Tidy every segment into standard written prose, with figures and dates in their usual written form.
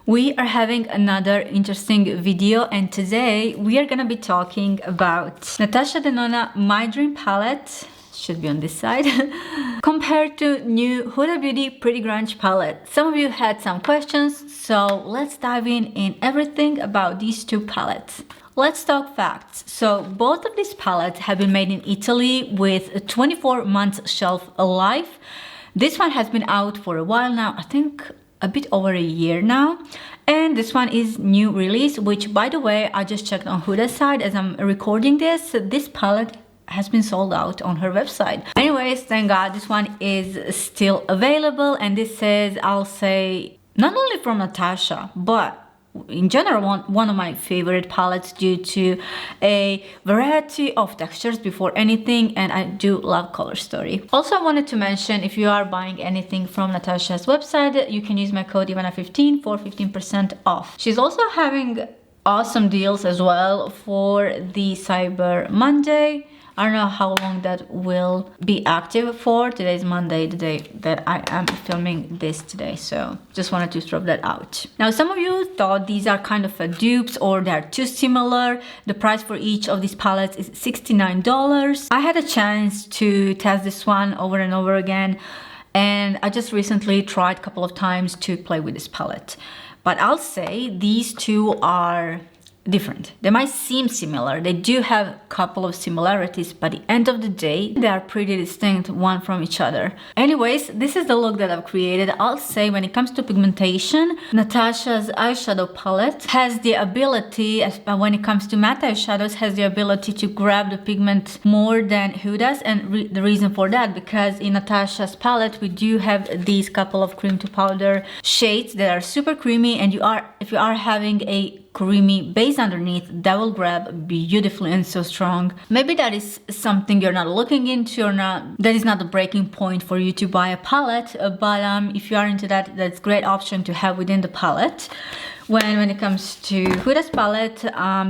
We are having another interesting video, and today we are gonna be talking about Natasha Denona My Dream Palette, should be on this side, compared to new Huda Beauty Pretty Grunge palette. Some of you had some questions, so let's dive in everything about these two palettes. Let's talk facts. So both of these palettes have been made in Italy with a 24 months shelf life. This one has been out for a while now, I think a bit over a year now, and this one is new release, which by the way I just checked on Huda's side as I'm recording this. This palette has been sold out on her website. Anyways, thank God this one is still available, and this is, I'll say, not only from Natasha but in general one of my favorite palettes due to a variety of textures before anything, and I do love color story. Also, I wanted to mention, if you are buying anything from Natasha's website, you can use my code Ivana15 for 15% off. She's also having awesome deals as well for the Cyber Monday. I don't know how long that will be active for. Today's Monday, the day that I am filming this today, so just wanted to throw that out. Now, some of you thought these are kind of a dupes or they're too similar. The price for each of these palettes is $69. I had a chance to test this one over and over again, and I just recently tried a couple of times to play with this palette. But I'll say these two are different. They might seem similar, they do have a couple of similarities, but at the end of the day they are pretty distinct one from each other. Anyways, this is the look that I've created. I'll say when it comes to pigmentation, Natasha's eyeshadow palette has the ability, when it comes to matte eyeshadows, has the ability to grab the pigment more than Huda's, and the reason for that, because in Natasha's palette we do have these couple of cream to powder shades that are super creamy, and if you are having a creamy base underneath, that will grab beautifully and so strong. Maybe that is something you're not looking into, or that is not the breaking point for you to buy a palette, but if you are into that, that's a great option to have within the palette. When it comes to Huda's palette,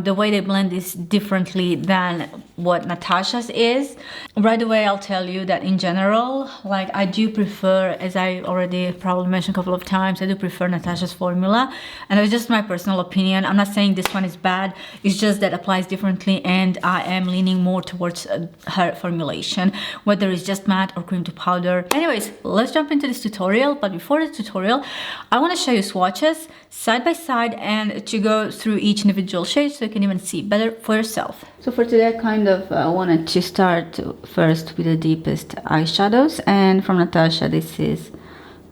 the way they blend is differently than what Natasha's is. Right away, I'll tell you that in general, like, I do prefer, as I already probably mentioned a couple of times, I do prefer Natasha's formula, and it's just my personal opinion. I'm not saying this one is bad, it's just that applies differently, and I am leaning more towards her formulation, whether it's just matte or cream to powder. Anyways, let's jump into this tutorial, but before the tutorial, I want to show you swatches side by side and to go through each individual shade so you can even see better for yourself. So for today, I kind of wanted to start first with the deepest eyeshadows, and from Natasha this is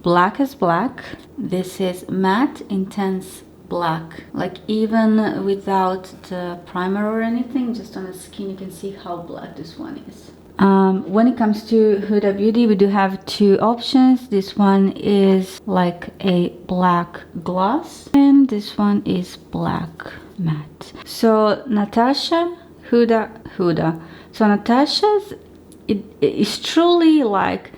Black as Black. This is Matte Intense Black, like even without the primer or anything, just on the skin you can see how black this one is. When it comes to Huda Beauty, we do have two options. This one is like a black gloss, and this one is black matte. So Natasha, Huda. So Natasha's, it is truly like,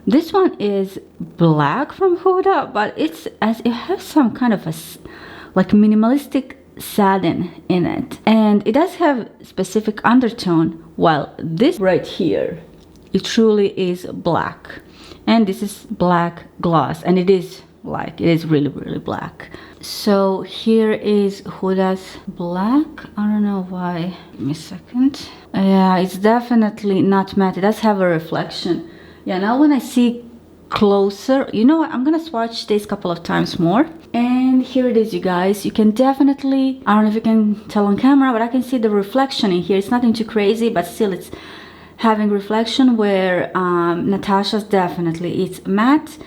this one is black from Huda, but it has some kind of a like minimalistic satin in it, and it does have specific undertone, while this right here, it truly is black, and this is black gloss, and it is really black. So here is Huda's black. I don't know why, give me a second. Yeah, it's definitely not matte, it does have a reflection. Yeah, now when I see closer, you know what, I'm gonna swatch this a couple of times more, and here it is, you guys. You can definitely, I don't know if you can tell on camera, but I can see the reflection in here. It's nothing too crazy, but still it's having reflection, where Natasha's definitely, it's matte,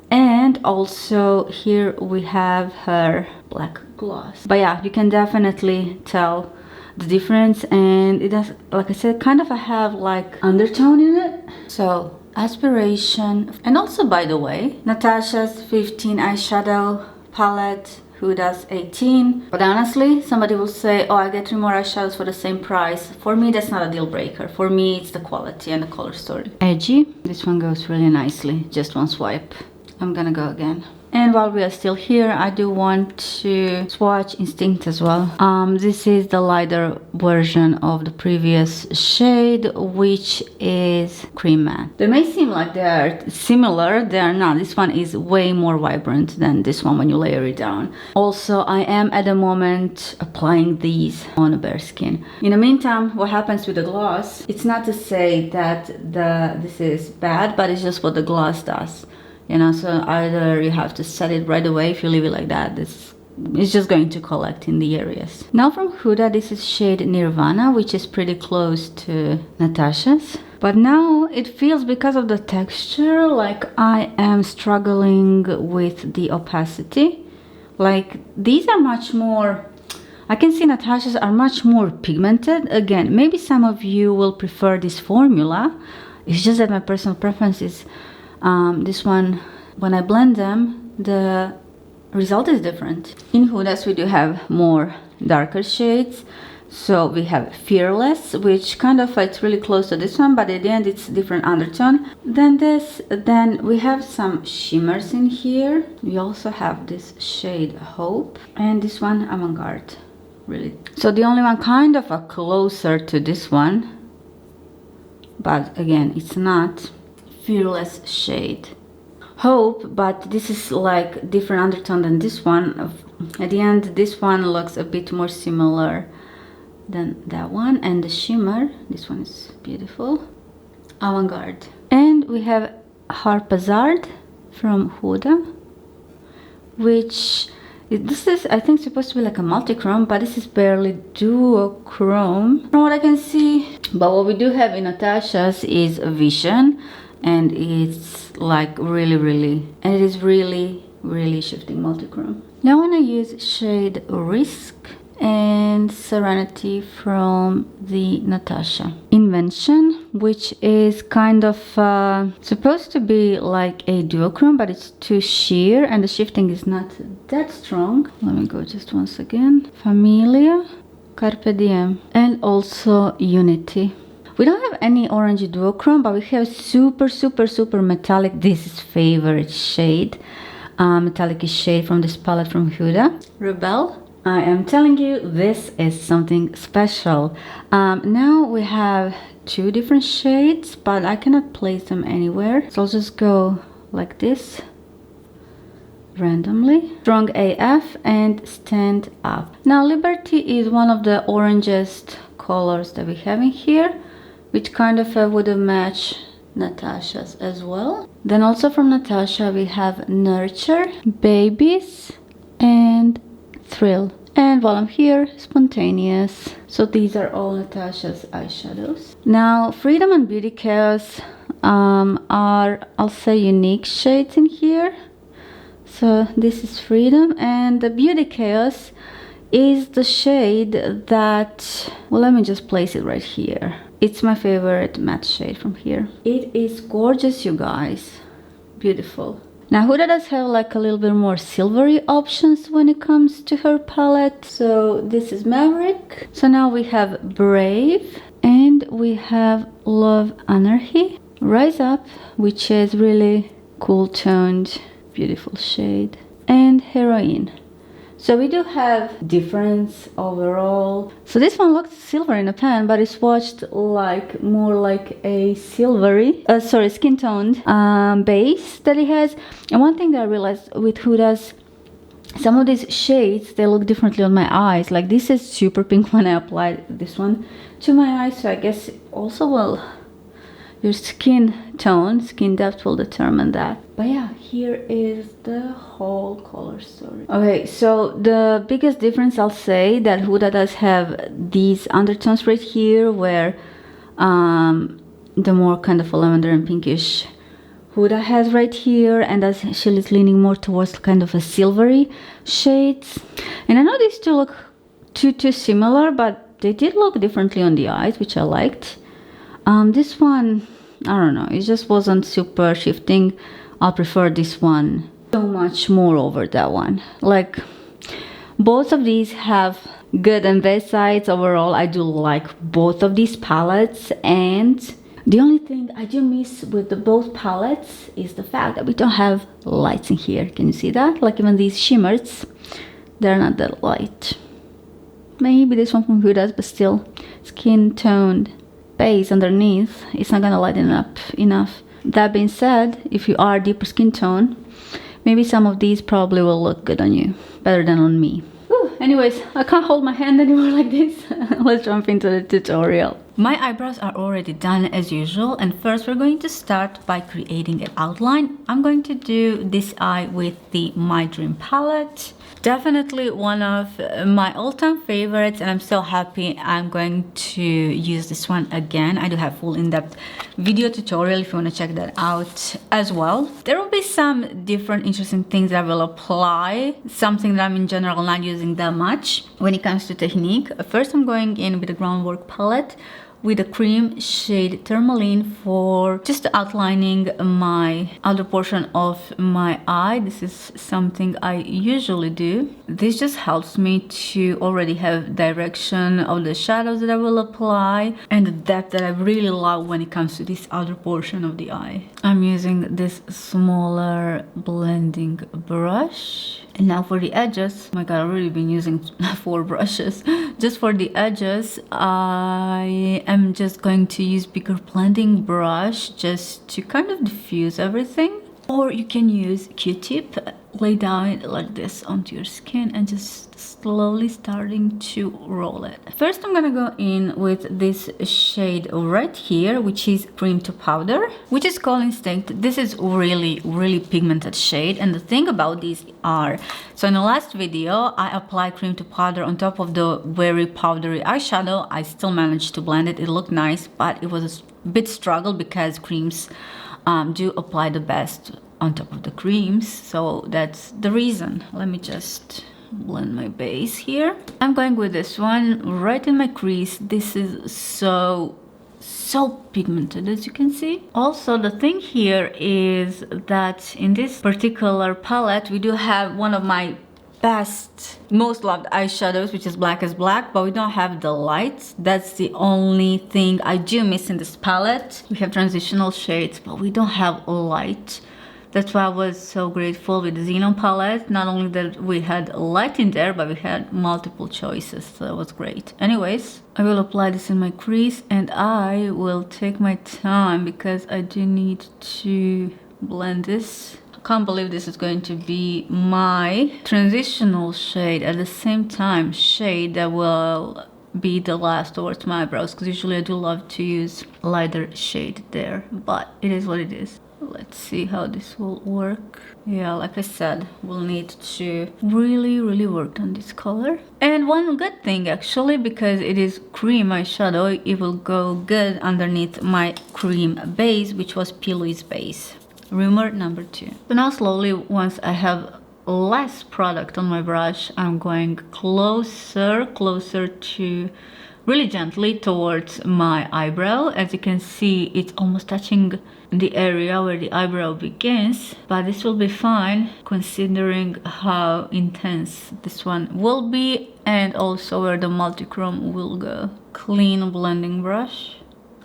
and also here we have her black gloss. But yeah, you can definitely tell the difference, and it does, like I said, kind of have like undertone in it. So Aspiration, and also, by the way, Natasha's 15 eyeshadow palette, Huda's 18. But honestly, somebody will say, oh, I get 3 more eyeshadows for the same price. For me, that's not a deal breaker. For me, it's the quality and the color story. Edgy, this one goes really nicely, just one swipe. I'm gonna go again. And while we are still here, I do want to swatch Instinct as well. This is the lighter version of the previous shade, which is Cream Matte. They may seem like they are similar, they are not. This one is way more vibrant than this one when you layer it down. Also, I am at the moment applying these on a bare skin. In the meantime, what happens with the gloss, it's not to say that this is bad, but it's just what the gloss does. You know, so either you have to set it right away. If you leave it like that, it's just going to collect in the areas. Now from Huda, this is shade Nirvana, which is pretty close to Natasha's. But now it feels, because of the texture, like I am struggling with the opacity. Like these are much more, I can see Natasha's are much more pigmented. Again, maybe some of you will prefer this formula. It's just that my personal preference is this one. When I blend them, the result is different. In Huda's we do have more darker shades. So we have Fearless, which kind of it's really close to this one, but at the end it's different undertone than this. Then we have some shimmers in here. We also have this shade Hope, and this one Avant-Garde, really. So the only one kind of a closer to this one, but again it's not Fearless shade Hope, but this is like different undertone than this one. At the end, this one looks a bit more similar than that one. And the shimmer, this one is beautiful, Avant-Garde. And we have Harpazard from Huda, which this is, I think, supposed to be like a multi-chrome, but this is barely duochrome from what I can see. But what we do have in Natasha's is Vision, and it's like really, and it is really shifting multi-chrome. Now I want to use shade Risk and Serenity from the Natasha Invention, which is kind of supposed to be like a duochrome, but it's too sheer and the shifting is not that strong. Let me go just once again. Familia, Carpe Diem, and also Unity. We don't have any orange duochrome, but we have super metallic. This is favorite shade, metallic shade from this palette from Huda, Rebel. I am telling you, this is something special. Now we have two different shades, but I cannot place them anywhere, so I'll just go like this randomly. Strong AF and Stand Up. Now Liberty is one of the orangest colors that we have in here, which kind of would have matched Natasha's as well. Then also from Natasha we have Nurture, Babies, and Thrill. And while I'm here, Spontaneous. So these are all Natasha's eyeshadows. Now Freedom and Beauty Chaos are, I'll say, unique shades in here. So this is Freedom, and the Beauty Chaos is the shade that, well, let me just place it right here. It's my favorite matte shade from here. It is gorgeous, you guys. Beautiful. Now Huda does have like a little bit more silvery options when it comes to her palette. So this is Maverick. So now we have Brave, and we have Love Anarchy. Rise Up, which is really cool toned, beautiful shade, and Heroine. So we do have difference overall. So this one looks silver in the pan, but it's swatched like more like a silvery, skin toned base that it has. And one thing that I realized with Huda's, some of these shades, they look differently on my eyes. Like this is super pink when I applied this one to my eyes. So I guess also, well, your skin tone, skin depth will determine that. But yeah, here is the whole color story. Okay, so the biggest difference, I'll say, that Huda does have these undertones right here, where the more kind of lavender and pinkish Huda has right here, and as she is leaning more towards kind of a silvery shades. And I know these two look too similar, but they did look differently on the eyes, which I liked. This one, I don't know, it just wasn't super shifting. I'll prefer this one so much more over that one. Like, both of these have good and bad sides. Overall, I do like both of these palettes, and The only thing I do miss with both palettes is the fact that we don't have lights in here. Can you see that? Like even these shimmers, they're not that light. Maybe this one from Huda's, but still, skin toned base underneath, it's not gonna lighten up enough. That being said, if you are deeper skin tone, maybe some of these probably will look good on you, better than on me. Whew, anyways, I can't hold my hand anymore like this. Let's jump into the tutorial. My eyebrows are already done as usual, and first we're going to start by creating an outline. I'm going to do this eye with the My Dream palette. Definitely one of my all-time favorites, and I'm so happy I'm going to use this one again. I do have full in-depth video tutorial if you want to check that out as well. There will be some different interesting things that I will apply, something that I'm in general not using that much when it comes to technique. First, I'm going in with the Groundwork palette with a cream shade Tourmaline for just outlining my outer portion of my eye. This is something I usually do. This just helps me to already have direction of the shadows that I will apply and the depth that I really love when it comes to this outer portion of the eye. I'm using this smaller blending brush. And now for the edges, oh my god, I've already been using 4 brushes. Just for the edges, I am just going to use bigger blending brush just to kind of diffuse everything. Or you can use Q-tip, lay down like this onto your skin and just slowly starting to roll it. First, I'm gonna go in with this shade right here, which is Cream to Powder, which is called Instinct. This is really pigmented shade, and the thing about these are, so in the last video, I applied Cream to Powder on top of the very powdery eyeshadow. I still managed to blend it. It looked nice, but it was a bit struggle because creams do apply the best on top of the creams, so that's the reason. Let me just blend my base here. I'm going with this one right in my crease. This is so pigmented, as you can see. Also, the thing here is that in this particular palette we do have one of my most loved eyeshadows, which is Black is Black, but we don't have the lights. That's the only thing I do miss in this palette. We have transitional shades, but we don't have a light. That's why I was so grateful with the Xenon palette. Not only that we had a light in there, but we had multiple choices, so that was great. Anyways, I will apply this in my crease, and I will take my time because I do need to blend this. Can't believe this is going to be my transitional shade at the same time shade that will be the last towards my eyebrows, because usually I do love to use lighter shade there, but it is what it is. Let's see how this will work. Yeah, like I said, we'll need to really work on this color. And one good thing actually, because it is cream eyeshadow, it will go good underneath my cream base, which was P. Louise base. Rumor number 2. So now slowly, once I have less product on my brush, I'm going closer to really gently towards my eyebrow. As you can see, it's almost touching the area where the eyebrow begins, but this will be fine considering how intense this one will be and also where the multi-chrome will go. Clean blending brush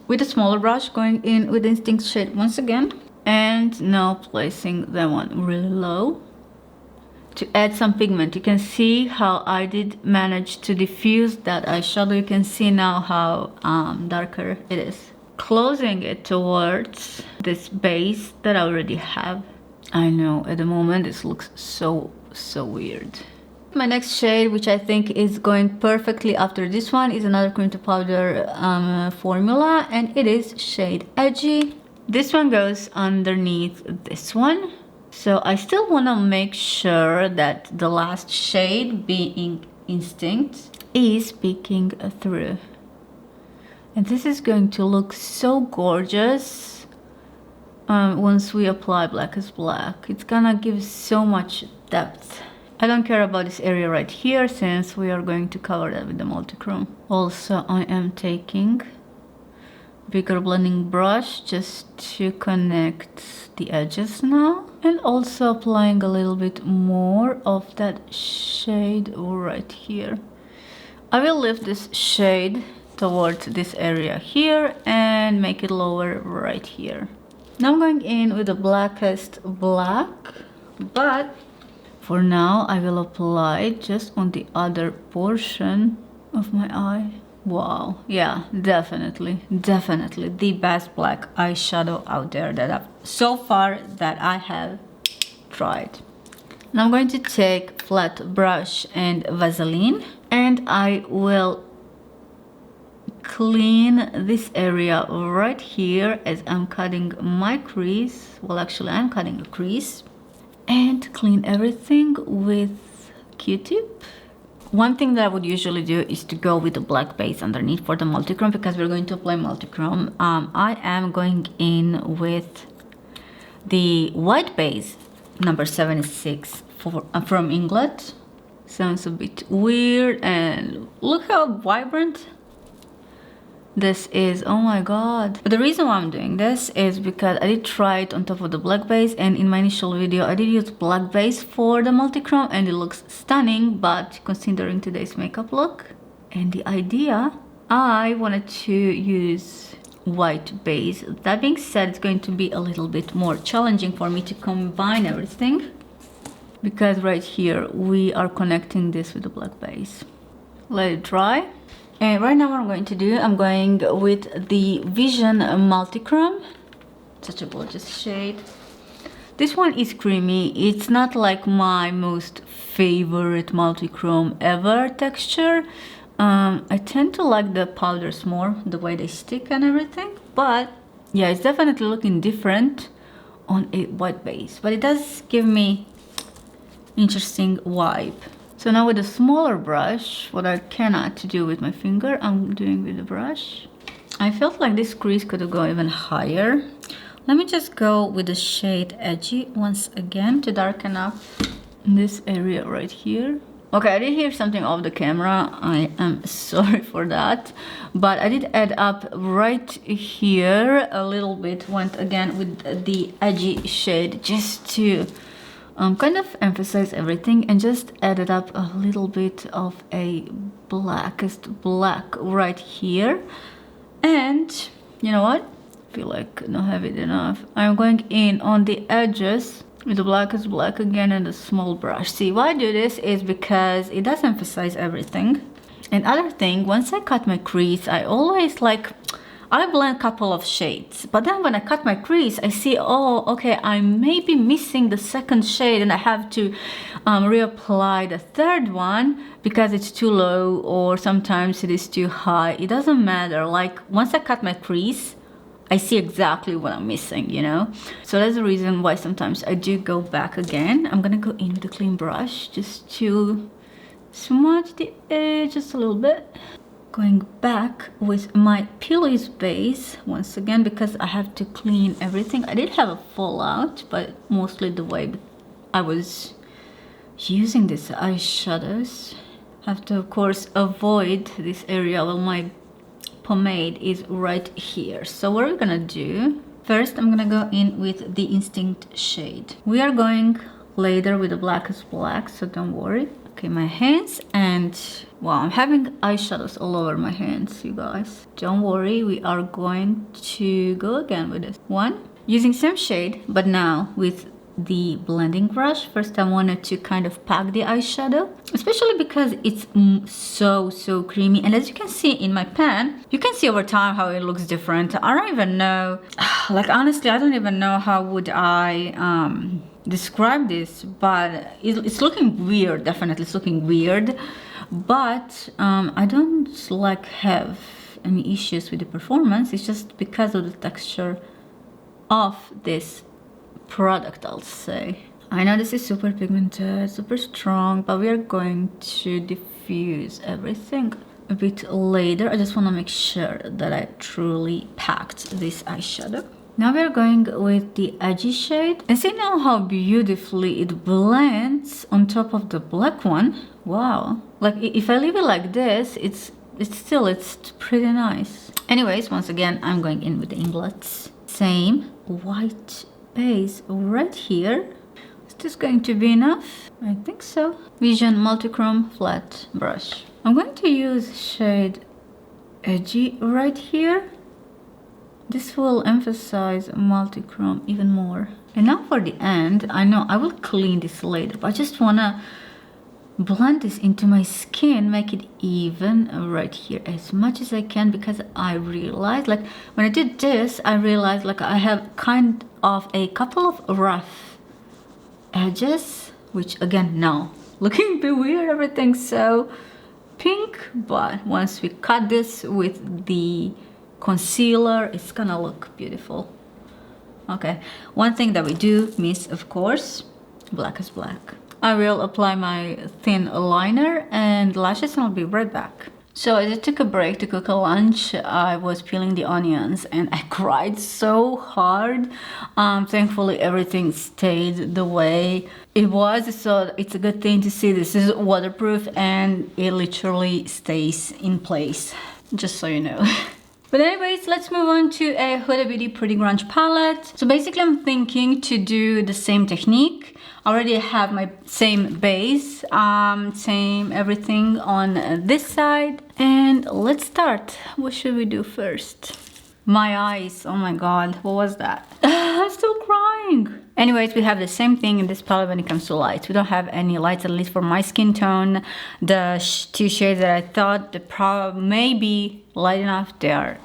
with a smaller brush, going in with Instinct shade once again. And now placing that one really low to add some pigment. You can see how I did manage to diffuse that eyeshadow. You can see now how darker it is. Closing it towards this base that I already have. I know at the moment this looks so weird. My next shade, which I think is going perfectly after this one, is another Cream to Powder formula, and it is shade Edgy. This one goes underneath this one. So I still want to make sure that the last shade, being Instinct, is peeking through. And this is going to look so gorgeous once we apply Black is Black. It's gonna give so much depth. I don't care about this area right here since we are going to cover that with the multi-chrome. Also, I am taking bigger blending brush just to connect the edges now, and also applying a little bit more of that shade right here. I will leave this shade towards this area here and make it lower right here. Now I'm going in with the blackest black, but for now I will apply just on the other portion of my eye. Wow, yeah, definitely the best black eyeshadow out there that I have tried. Now I'm going to take flat brush and Vaseline, and I will clean this area right here as I'm cutting my crease. Well, actually I'm cutting a crease, and clean everything with Q-tip. One thing that I would usually do is to go with the black base underneath for the multichrome, because we're going to apply multichrome. I am going in with the white base number 76 from England. Sounds a bit weird, and look how vibrant this is. Oh my god. But the reason why I'm doing this is because I did try it on top of the black base, and in my initial video I did use black base for the multichrome and it looks stunning, but considering today's makeup look and the idea, I wanted to use white base. That being said, it's going to be a little bit more challenging for me to combine everything, because right here we are connecting this with the black base. Let it dry. And right now what I'm going to do, I'm going with the Vision Multichrome. Such a gorgeous shade. This one is creamy. It's not like my most favorite multichrome ever texture. I tend to like the powders more, the way they stick and everything. But yeah, it's definitely looking different on a white base. But it does give me interesting vibe. So now with a smaller brush, what I cannot do with my finger, I'm doing with the brush. I felt like this crease could go even higher. Let me just go with the shade Edgy once again to darken up this area right here. Okay, I did hear something off the camera. I am sorry for that. But I did add up right here a little bit, went again with the Edgy shade just to kind of emphasize everything, and just added up a little bit of a blackest black right here. And you know what, I feel like not have it enough. I'm going in on the edges with the blackest black again and a small brush. See, why I do this is because it does emphasize everything. And other thing, once I cut my crease, I always I blend a couple of shades, but then when I cut my crease, I see, oh, okay, I may be missing the second shade and I have to reapply the third one because it's too low, or sometimes it is too high. It doesn't matter. Like, once I cut my crease, I see exactly what I'm missing, you know? So that's the reason why sometimes I do go back again. I'm gonna go in with a clean brush just to smudge the edge just a little bit. Going back with my Pillies base once again, because I have to clean everything. I did have a fallout, but mostly the way I was using these eyeshadows. Have to, of course, avoid this area where my pomade is right here. So what are we gonna do? First, I'm gonna go in with the Instinct shade. We are going later with the blackest black, so don't worry. Okay, my hands, and wow, I'm having eyeshadows all over my hands, you guys. Don't worry, we are going to go again with this one. Using same shade, but now with the blending brush. First I wanted to kind of pack the eyeshadow, especially because it's so creamy. And as you can see in my pan, you can see over time how it looks different. I don't even know, like honestly, I don't even know how would I describe this, but it's looking weird. Definitely it's looking weird, but I don't like have any issues with the performance. It's just because of the texture of this product, I'll say. I know this is super pigmented, super strong, but we are going to diffuse everything a bit later. I just want to make sure that I truly packed this eyeshadow. Now we are going with the Edgy shade, and see now how beautifully it blends on top of the black one. Wow, like if I leave it like this, it's pretty nice. Anyways, once again, I'm going in with the Inglets. Same white base right here. Is this going to be enough? I think so. Vision Multichrome flat brush. I'm going to use shade edgy right here. This will emphasize multi-chrome even more. And now for the end, I know I will clean this later, but I just wanna blend this into my skin, make it even right here as much as I can, because I realized, like when I did this, I realized like I have kind of a couple of rough edges, which again now looking a bit weird, everything's so pink, but once we cut this with the concealer, it's gonna look beautiful. Okay, one thing that we do miss, of course, black is black. I will apply my thin liner and lashes and I'll be right back. So as I took a break to cook a lunch, I was peeling the onions and I cried so hard. Thankfully everything stayed the way it was, so it's a good thing to see this is waterproof and it literally stays in place, just so you know. But anyways, let's move on to a Huda Beauty Pretty Grunge palette. So basically I'm thinking to do the same technique. I already have my same base, same everything on this side. And let's start. What should we do first? My eyes, oh my god, what was that? I'm still crying. Anyways, we have the same thing in this palette when it comes to lights. We don't have any lights, at least for my skin tone. The two shades that I thought may be light enough, they're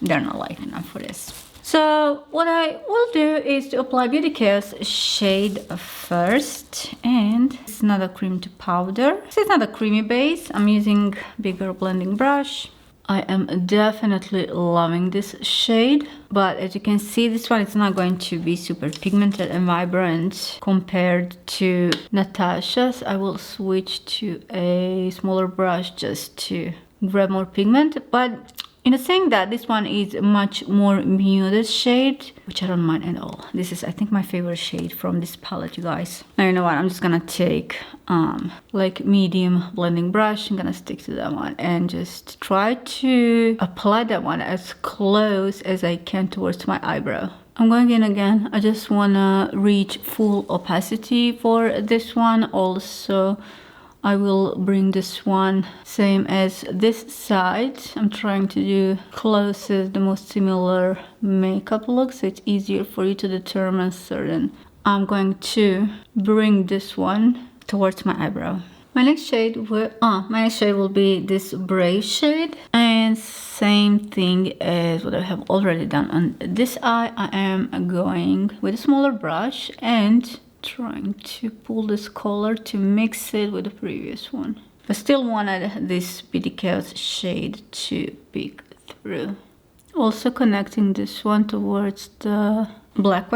not light enough for this. So what I will do is to apply Beauty Chaos shade first, and it's not a cream to powder. This is not a creamy base. I'm using bigger blending brush. I am definitely loving this shade, but as you can see, this one is not going to be super pigmented and vibrant compared to Natasha's. I will switch to a smaller brush just to grab more pigment, but in saying that, this one is a much more muted shade, which I don't mind at all. This is, I think, my favorite shade from this palette, you guys. Now, you know what? I'm just gonna take like medium blending brush. I'm gonna stick to that one and just try to apply that one as close as I can towards my eyebrow. I'm going in again. I just wanna reach full opacity for this one. Also, I will bring this one same as this side. I'm trying to do closest, the most similar makeup look, so it's easier for you to determine certain. I'm going to bring this one towards my eyebrow. My next shade will be this Brave shade, and same thing as what I have already done on this eye. I am going with a smaller brush and trying to pull this color to mix it with the previous one. I still wanted this Beauty Chaos shade to peek through. Also connecting this one towards the black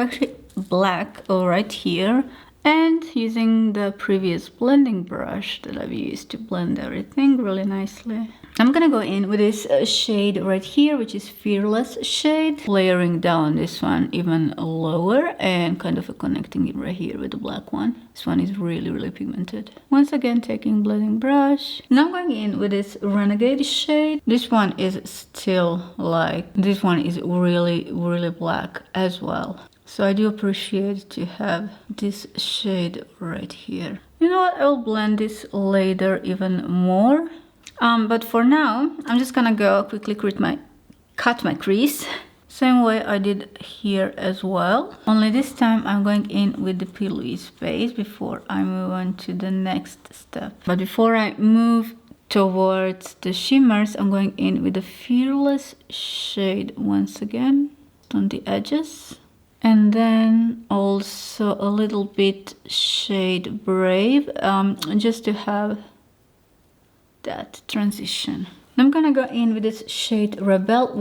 right here, and using the previous blending brush that I've used to blend everything really nicely. I'm gonna go in with this shade right here, which is Fearless shade, layering down this one even lower and kind of connecting it right here with the black one. This one is really, really pigmented. Once again, taking blending brush. Now I'm going in with this Renegade shade. This one is still like, this one is really, really black as well. So I do appreciate to have this shade right here. You know what, I'll blend this later even more. But for now, I'm just gonna go quickly cut my crease. Same way I did here as well. Only this time I'm going in with the P. Louise base before I move on to the next step. But before I move towards the shimmers, I'm going in with the Fearless shade once again on the edges. And then also a little bit shade Brave, just to have that transition. I'm gonna go in with this shade Rebel,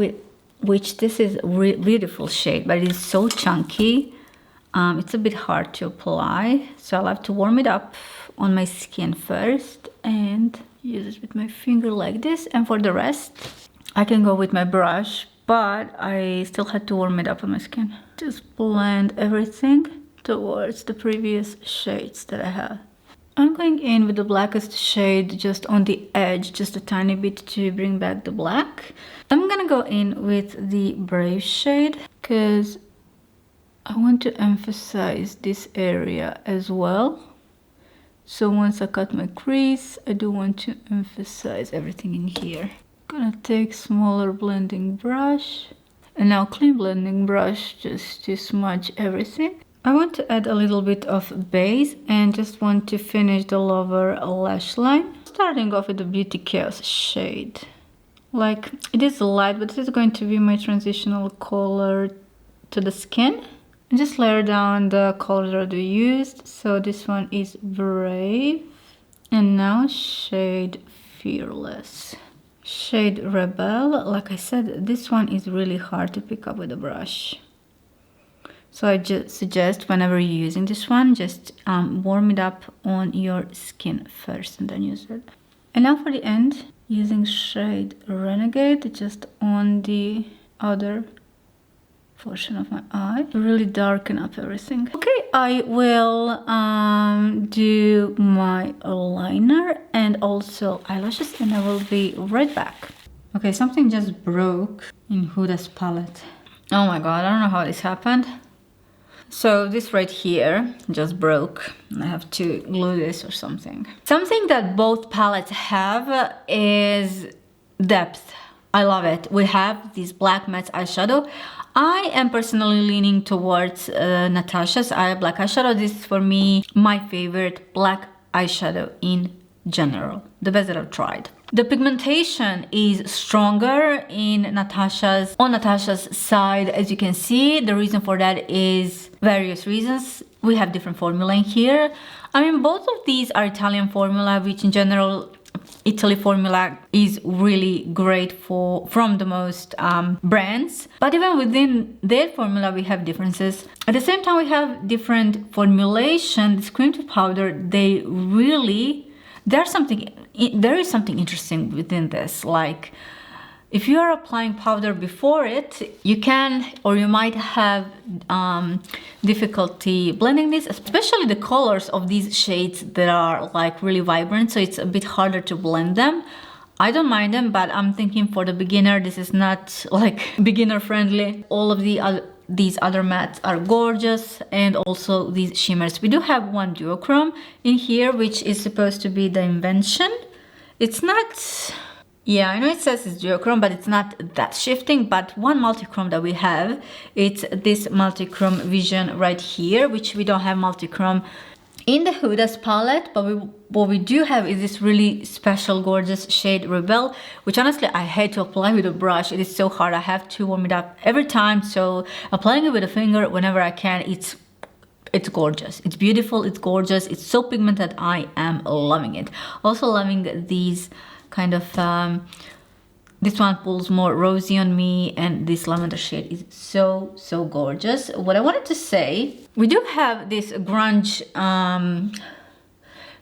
which this is a beautiful shade, but it is so chunky. It's a bit hard to apply, so I'll have to warm it up on my skin first and use it with my finger like this. And for the rest, I can go with my brush, but I still had to warm it up on my skin. Just blend everything towards the previous shades that I have. I'm going in with the blackest shade just on the edge, just a tiny bit to bring back the black. I'm gonna go in with the Brave shade because I want to emphasize this area as well. So once I cut my crease, I do want to emphasize everything in here. Gonna take smaller blending brush and now clean blending brush just to smudge everything. I want to add a little bit of base and just want to finish the lower lash line. Starting off with the Beauty Chaos shade. Like, it is light, but this is going to be my transitional color to the skin. And just layer down the colors that we used. So this one is Brave. And now shade Fearless. Shade Rebel. Like I said, this one is really hard to pick up with a brush. So I just suggest whenever you're using this one, just warm it up on your skin first and then use it. And now for the end, using shade Renegade just on the other portion of my eye to really darken up everything. Okay, I will do my liner and also eyelashes and I will be right back. Okay, something just broke in Huda's palette. Oh my god, I don't know how this happened. So this right here just broke. I have to glue this or something. Something that both palettes have is depth. I love it. We have this black matte eyeshadow. I am personally leaning towards Natasha's black eyeshadow. This is for me my favorite black eyeshadow in general. The best that I've tried. The pigmentation is stronger on Natasha's side, as you can see. The reason for that is various reasons. We have different formula in here. I mean, both of these are Italian formula, which in general, Italy formula is really great from the most brands. But even within their formula, we have differences. At the same time, we have different formulation. This cream to powder, there is something interesting within this. Like, if you are applying powder before it, you can or you might have difficulty blending this, especially the colors of these shades that are like really vibrant, so it's a bit harder to blend them. I don't mind them, but I'm thinking for the beginner, this is not like beginner friendly. All of these other mattes are gorgeous, and also these shimmers. We do have one duochrome in here, which is supposed to be the invention. It's not, yeah, I know it says it's duochrome, but it's not that shifting. But one multichrome that we have, it's this multichrome Vision right here, which we don't have multichrome in the Huda's palette, but what we do have is this really special, gorgeous shade Rebel, which honestly I hate to apply with a brush. It is so hard. I have to warm it up every time, so applying it with a finger whenever I can, it's gorgeous. It's beautiful, it's gorgeous, it's so pigmented. I am loving it. Also loving these kind of this one pulls more rosy on me, and this lavender shade is so gorgeous. What I wanted to say, we do have this grunge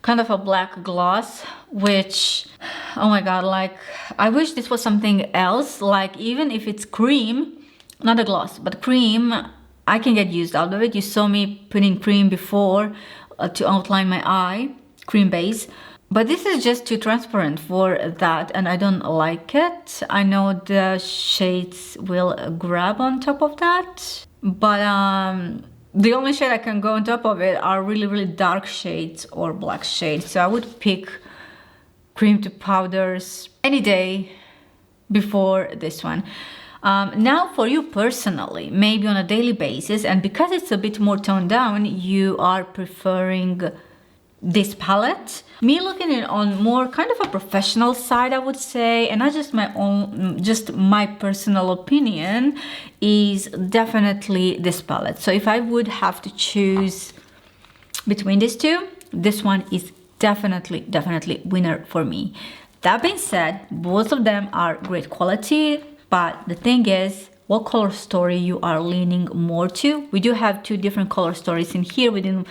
kind of a black gloss, which, oh my god, like, I wish this was something else. Like, even if it's cream, not a gloss, but cream, I can get used out of it. You saw me putting cream before to outline my eye, cream base. But this is just too transparent for that, and I don't like it. I know the shades will grab on top of that, but the only shade I can go on top of it are really dark shades or black shades. So I would pick cream to powders any day before this one. Now for you personally, maybe on a daily basis, and because it's a bit more toned down, you are preferring this palette. Me looking at it on more kind of a professional side, I would say, and not just my own, just my personal opinion, is definitely this palette. So if I would have to choose between these two, this one is definitely winner for me. That being said, both of them are great quality, but the thing is, what color story you are leaning more to. We do have two different color stories in here within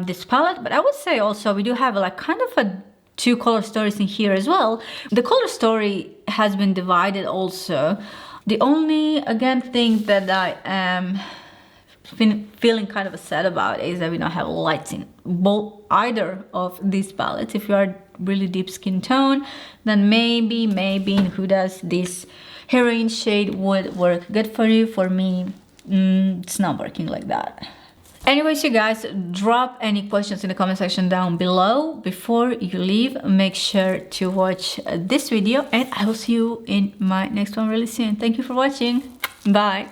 this palette, but I would say also we do have like kind of a two color stories in here as well. The color story has been divided also. The only, again, thing that I am feeling kind of sad about is that we don't have lights in either of these palettes. If you are really deep skin tone, then maybe in Huda's this heroine shade would work good for you. For me, it's not working like that. Anyways, you guys, drop any questions in the comment section down below. Before you leave, make sure to watch this video, and I will see you in my next one really soon. Thank you for watching. Bye.